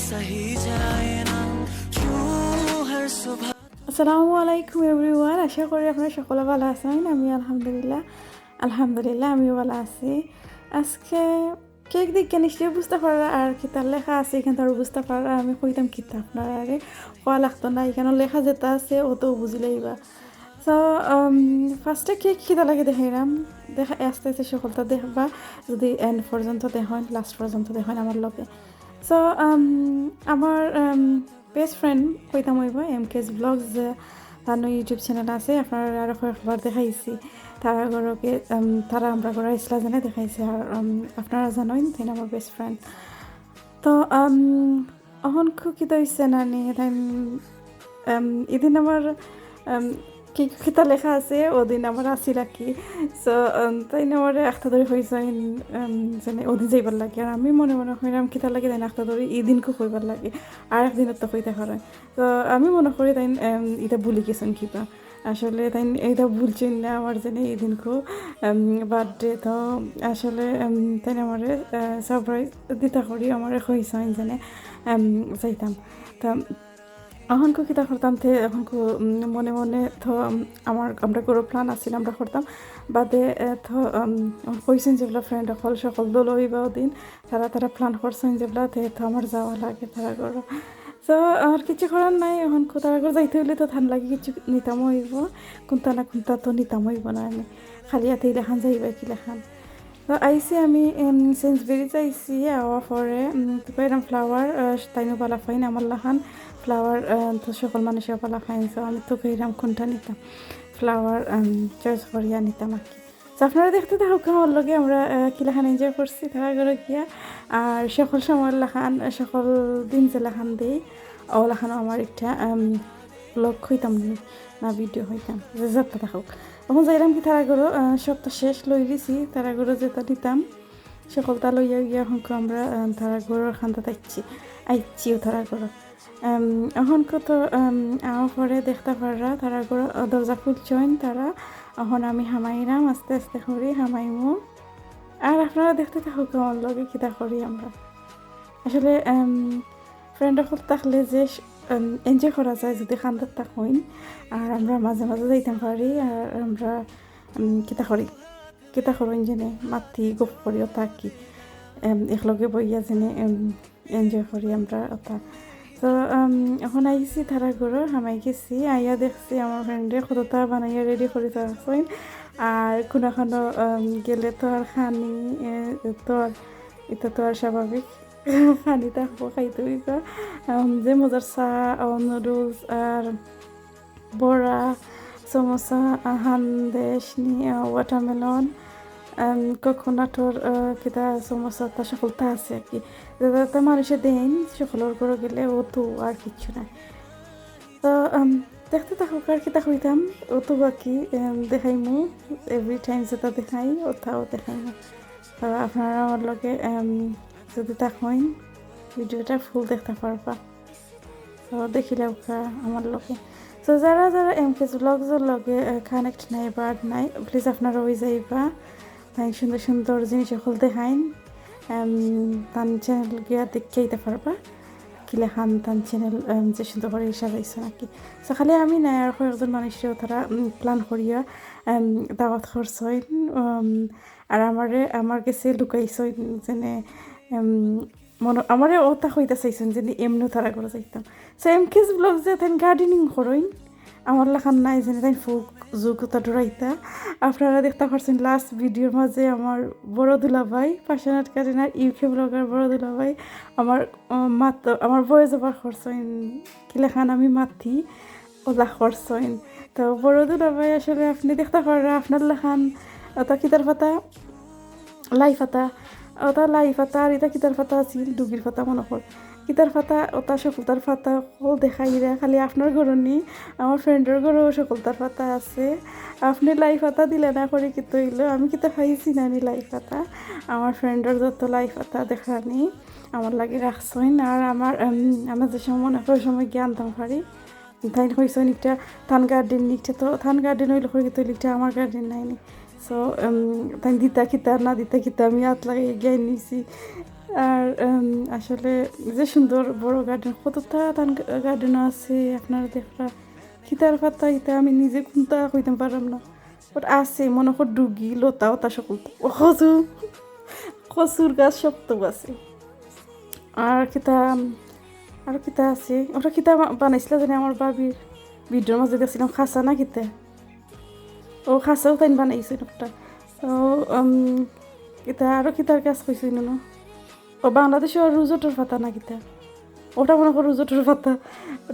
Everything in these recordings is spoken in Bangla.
सही जाए ना क्यों हर सुबह। আসসালামু আলাইকুম এভরিওয়ান, আশা করি আপনারা সকলে ভালো আছেন। আমি আলহামদুলিল্লাহ আমিও ভালো আছি। আজকে কেক দিকে নিশ্চয়ই বুঝতে পারা আর কিতার লেখা আছে এখানে তার বুঝতে পারা আমি কইতাম কিতা আপনারা আরে কোয়া লাগতো না, এখানে লেখা যেটা আছে ও তো বুঝলেইবা। সো ফার্স্টে কেক কিতা লাগে দেখাইলাম, আস্তে আস্তে সকলটা দেখবা, যদি এন্ড পর্যন্ত দেখেন লাস্ট পর্যন্ত দেখেন আমার লগে। সো আমার বেস্ট ফ্রেন্ড কইতাম হইব MK's Vlogs, তার ইউটিউব চ্যানেল আছে, আপনারা আরও কয়েকবার দেখাইছি। তারা ঘরকে তারা আমরা ঘরে ইসলা জানে দেখাইছে, আর আপনারা জানেন তাই আমার বেস্ট ফ্রেন্ড। তো এখন কিতা হয়েছে না নিয়ে তাই এদিন আমার কি কিতা লেখা আছে ওদিন আমার আসিল আর কি। সো তাই আমার একটা ধরে হয়েছে যেন ওদিন যাইবার লাগে, আর আমি মনে মনে হইলাম কিতা লাগে তাই একটা ধরে এদিনকে কইবার লাগে, আর একদিনের তো কইতে পারে। তো আমি মনে করি তাই এটা ভুলে গেছেন কিবা, আসলে তাই এইটা ভুলছেন না আমার জেনে এই দিনকেও বার্থডে। তো আসলে তাই আমার সারপ্রাইজ দিতে করি আমার হয়েছেন যেন যাইতাম। তা এখন কিতা করতাম থে এখন মনে মনে তো আমরা কোনো প্ল্যান আসছিল আমরা করতাম বাদে তো কইছেন যেগুলো ফ্রেন্ড সকল দল হইবা দিন তারা প্ল্যান করছেন যেগুলো তো আমার যাওয়া লাগে তারা করো। তো আর কিছু করার নাই, এখন তারা করে যাইতে হইলে তো ঠান্ডা লাগে কিছু নিতাম হইব, কোনটা না কোনটা তো নিতাম হইব না, আমি খালি হাতে লেখান যাইবা কি লেখান। তো আইসি আমি সেন্সবেরিজ আইসি আওয়ার পরে এরকম ফ্লাওয়ার তাইনও পালা ফাইন আমার লাখান ফ্লাওয়ার তো সকল মানুষের পালা ফাইন। তো আমি তো কইরাম কোনটা নিতাম ফ্লাওয়ার চয়েস করিয়া নিতাম আর কি। তো আপনারা দেখতে থাকুক আমার লগে আমরা কি লেখান এনজয় করছি তারা করে গিয়া, আর সকল সময় লেখান সকল দিন যে লেখান দিই ও লেখানো আমার একটা ব্লগ হইতাম না ভিডিও হইতাম যে যাত্রা থাকুক। তখন যাইলাম কি তারা করো সপ্তাহ শেষ লই দিছি তারা করো যেটা নিতাম সকলটা লইয়া গিয়া এখন আমরা তারা ঘরের খান্তা আইছিও তারা করো। এখন কত আমার পরে দেখতে পাররা তারা করে দরজা খুলছেন তারা, এখন আমি হামাইরাম আস্তে আস্তে করি হামাইমো, আর আপনারা দেখতে থাকুক আমার লগে কিতা করি আমরা। আসলে ফ্রেন্ড থাকলে যে এনজয় করা যায় যদি খান্দার থাকুন, আর আমরা মাঝে মাঝে যাইতে পারি, আর আমরা কিতা করেন জেনে মাতি গপ করিও থাকি একলগে বইয়া জেনে এনজয় করি আমরা ওটা। তো এখন আইসি তারা ঘরে হামাই গেছি, আইয়া দেখছি আমার ফ্রেন্ডে কতটা বানাইয়া রেডি করে থাকছেন, আর কোনো গেলে তো আর খানি তো আর এটা তো আর স্বাভাবিক খানি থাকবো খাইতে হইব যে মজার চা নুডলস আর বড়া সমোসা হান্দেশ ওয়াটারমেলন কোকোনাটর কিতা সমোসা তা সকলটা আছে আর কি, যাতে মানুষে দেন সকলের করে গেলে ও তো আর কিচ্ছু নাই। তো দেখতে থাকুক আর কিতা হইতাম ও তো বাকি দেখাইমু এভরি টাইম যেটা দেখাই ওটাও দেখাইমু। তো আপনারা আমার লগে যদি থাকেন ভিডিওটা ফুল দেখতে পারবা, তো দেখিলে আমার লগে। তো যারা MK's Vlogs-এর লগে কানেক্ট নাই বা নাই প্লিজ আপনারা ওই যাইবা, তাই সুন্দর সুন্দর জিনিস সকল দেখাইন তান চ্যানেল গিয়া দেখতে পারবা কি লেখান তান চ্যানেল যে সুন্দর করে সাজাইছে নাকি। তো খালি আমি নাই আর কয়েকজন মানুষেও তারা প্ল্যান করিয়া দাওয়াত করছেন, আর আমার কাছে লুকাইছেন যেনে আমারে ওটা হইতে চাইছেন যে এমনিও তারা করে যাইতাম। সো MK's Vlogs যে তাই গার্ডেনিং করইন আমার লেখান নাই যেন তাই ফুক যোগ্যতা ডরাইতা। আপনারা দেখতে পাচ্ছেন লাস্ট ভিডিওর মাঝে আমার বড় দুলাভাই পাশানাট কারিনার UK ব্লগার বড় দুলাভাই আমার বয়স ওভার করছেন কি লেখান আমি মাতি ওলা করছেন। তো বড় দুলাভাই আসলে আপনি দেখতে পারেন আপনার লেখান ওটা কিতার পাতা লাই পাতা ওটা লাই পাতা, আর এটা কিতার পাতা আছিল ডুগির পাতা মনে কর কিতার পাতা ওটা সকলতার পাতা কল দেখাই রে খালি আপনার ঘরও নি আমার ফ্রেন্ডের ঘরেও সকলতার পাতা আছে। আপনি লাই পাতা দিলে না করে কিতো হইলো আমি কিতা খাইছি না নি লাই পাতা, আমার ফ্রেন্ডের যত লাই পাতা দেখানি আমার লাগে রাখছেন, আর আমার যে সময় মনে হয় ওই সময় জ্ঞানতাম পারি তাই হয়েছেন একটা থান গার্ডেন নিচ্ছে, তো থান গার্ডেন হইলে করে কিতো লিখটা আমার গার্ডেন নাইনি। সো তাই দিতা খিতা না দিতা খিতা আমি হাত লাগিয়ে গিয়ে নিছি আর আসলে যে সুন্দর বড় গার্ডেন, কতটা গার্ডেনও আছে আপনারা দেখরা খিতার পাতা ইতা আমি নিজে কোনটা কইতাম পারলাম না, বাট আছে মনে কর ডুগি লতা ওতা সকল কচুর গাছ সব তো আছে। আর কিতা আর কিতা আছে, ওটা কিতা বানাইছিল জানি আমার বাবির ভিডিওর মাঝে দেখছিলাম, খাসা না কিতা, ও খাসাও তাই বানাইছে একটা। তো কিতা আরও কিতার গাছ কইছিল না, ও বাংলাদেশে রুজোটোর পাতা না কিতা, ওটা মনে করো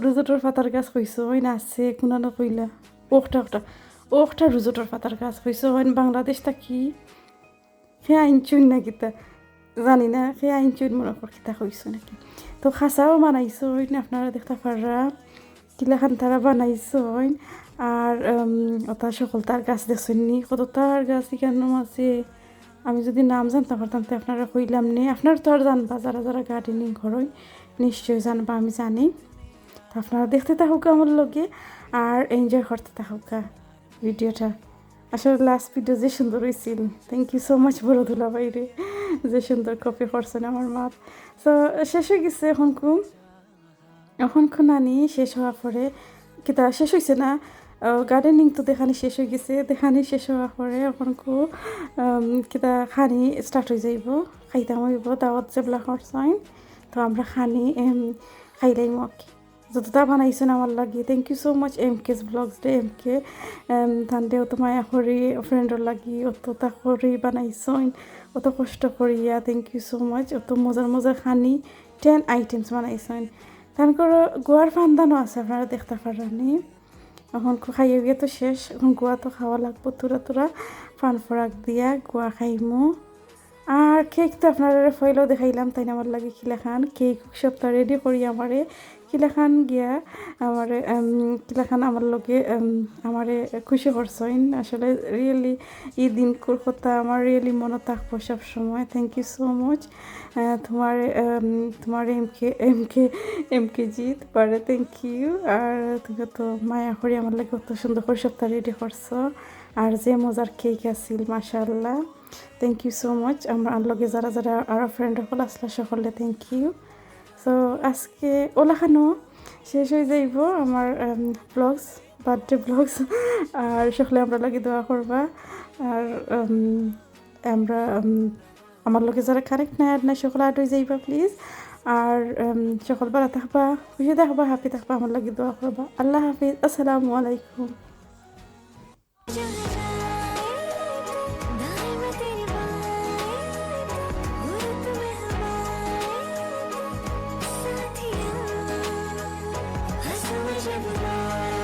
রুজোটোর পাতার গাছ কইছো ওই না আছে কোনানো কইলা, ওটা রুজোটোর পাতার গাছ কইছো ওই বাংলাদেশ কি সে আইনচুন না কিতা জানি না, সে আইনচুন মনে কর কিতা কইছো নাকি। তো খাসাও বানাইছো ওই আপনারা দেখতে পাররা কিলাখান তারা বানাইছো ওই। আর ওটা সকল তার গাছ দেখছেন নি, কত তার গাছ এখানে আছে, আমি যদি নাম জানতে পারতাম তো আপনারা কইলাম নি, আপনারা তো আর জানবা যারা যারা গার্ডেনিং করই নিশ্চয়ই জানবা, আমি জানি। তো আপনারা দেখতে থাকুক আমার লগে আর এনজয় করতে থাকুক ভিডিওটা। আসলে লাস্ট ভিডিও যে সুন্দর হয়েছিল, থ্যাংক ইউ সো মাচ বড় দুলা বাইরে, যে সুন্দর কপি করছেন আমার মা। তো শেষ হয়ে গেছে এখন আনি শেষ হওয়ার পরে কিতা শেষ হয়েছে না, গার্ডেনিং তো দেখানি শেষ হয়ে গেছে, দেখানি শেষ হওয়ার পরে এখন কিতা খানি স্টার্ট হয়ে যাইব, খাইতাম হইব দাওয়াত যেগুলা করছেন। তো আমরা খানি খাইলাম আর কি, যতটা বানাইছেন আমার লাগে। Thank you so much MK's blogs day MK তান্ডে অত মায়া করি ফ্রেন্ডর লাগি অতটা করি বানাইছেন, অত কষ্ট করিয়া থ্যাংক ইউ সো মাচ। অত মজার খানি 10 আইটেমস বানাইছেন, তারপর গোয়ার ফান্দানো আছে আপনারা দেখতে পারেননি। এখন খাইয়ে গিয়ে তো শেষ, এখন গোয়া তো খাওয়া লাগবো, তুরা ফান ফরাক দিয়া গোয়া খাইমু। আর কেক তো আপনারা ফয়লাও দেখাইলাম, তাই না আমার লাগে কিলাখান কেক সবটা রেডি করি আমারে কিলাখান গিয়া আমারে কিলাখান আমার লগে আমারে খুশি করছেন। আসলে রিয়েলি এই দিন কথা আমার রিয়েলি মনে থাকবো সব সময়। থ্যাংক ইউ সো মাচ তোমার এমকে জিত পারে, থ্যাংক ইউ। আর তুমি তো মায়া করি আমার লাগে অত সুন্দর করে সবটা রেডি করছো, আর যে মজার কেক আছিল মাশাআল্লাহ, থ্যাংক ইউ সো মাচ। আমার লগে যারা আরও ফ্রেন্ড সকল আসলে সকলে থ্যাংক ইউ। সো আজকে ওলাখানো শেষ হয়ে যাইব আমার বার্থডে ব্লগস, আর সকলে আমরা লাগে দোয়া করবা। আর আমরা আমার লগে যারা কানেক্ট না সকলে আট হয়ে যাইবা প্লিজ। আর সকল ভালো থাকবা, খুশি থাকবা, হ্যাপি থাকবা, আমার লাগে দোয়া করবা। আল্লাহ হাফিজ, আসসালামু আলাইকুম। Jab